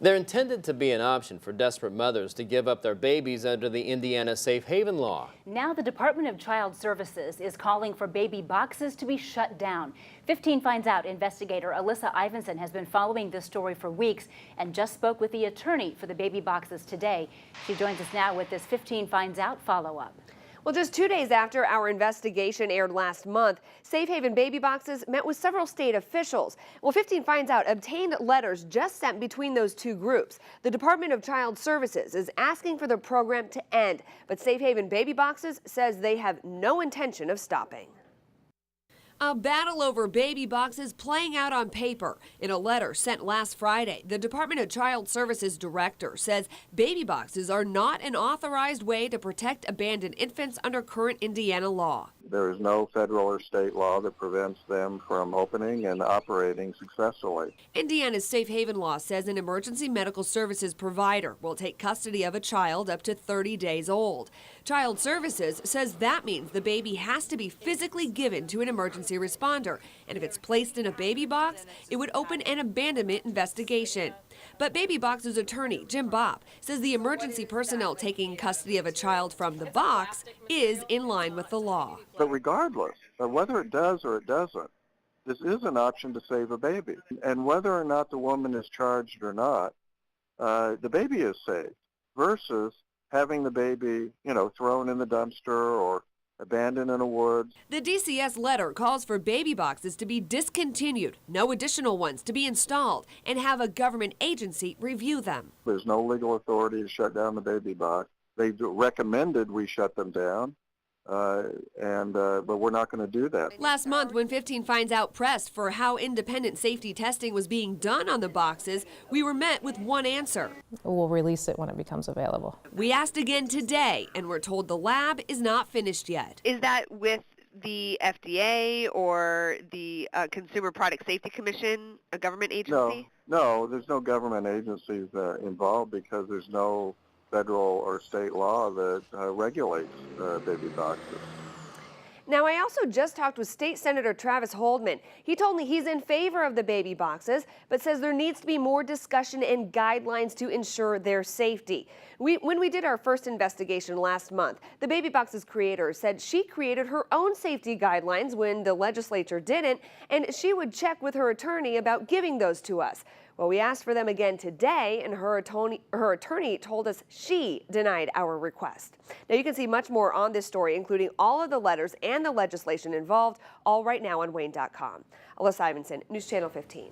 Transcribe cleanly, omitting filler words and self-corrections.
They're intended to be an option for desperate mothers to give up their babies under the Indiana Safe Haven law. Now the Department of Child Services is calling for baby boxes to be shut down. 15 Finds Out investigator Alyssa Ivanson has been following this story for weeks and just spoke with the attorney for the baby boxes today. She joins us now with this 15 Finds Out follow-up. Well, just 2 days after our investigation aired last month, Safe Haven Baby Boxes met with several state officials. Well, 15 Finds Out obtained letters just sent between those two groups. The Department of Child Services is asking for the program to end, but Safe Haven Baby Boxes says they have no intention of stopping. A battle over baby boxes playing out on paper. In a letter sent last Friday, the Department of Child Services director says baby boxes are not an authorized way to protect abandoned infants under current Indiana law. There is no federal or state law that prevents them from opening and operating successfully. Indiana's Safe Haven law says an emergency medical services provider will take custody of a child up to 30 days old. Child Services says that means the baby has to be physically given to an emergency responder, and if it's placed in a baby box, it would open an abandonment investigation. But Baby Box's attorney, Jim Bopp, says the emergency personnel taking custody of a child from the box is in line with the law. But regardless of whether it does or it doesn't, this is an option to save a baby. And whether or not the woman is charged or not, the baby is saved versus having the baby, thrown in the dumpster or abandoned in a woods. The DCS letter calls for baby boxes to be discontinued, no additional ones to be installed, and have a government agency review them. There's no legal authority to shut down the baby box. They recommended we shut them down, but we're not going to do that. Last month, when 15 Finds Out pressed for how independent safety testing was being done on the boxes, we were met with one answer. We'll release it when it becomes available. We asked again today, and we're told the lab is not finished yet. Is that with the FDA or the Consumer Product Safety Commission, a government agency? No, there's no government agencies involved because there's no federal or state law that regulates baby boxes. Now, I also just talked with State Senator Travis Holdman. He told me he's in favor of the baby boxes, but says there needs to be more discussion and guidelines to ensure their safety. When we did our first investigation last month, the baby boxes creator said she created her own safety guidelines when the legislature didn't, and she would check with her attorney about giving those to us. Well, we asked for them again today, and her attorney told us she denied our request. Now, you can see much more on this story, including all of the letters and the legislation involved, all right now on WANE.com. Alyssa Ivanson, News Channel 15.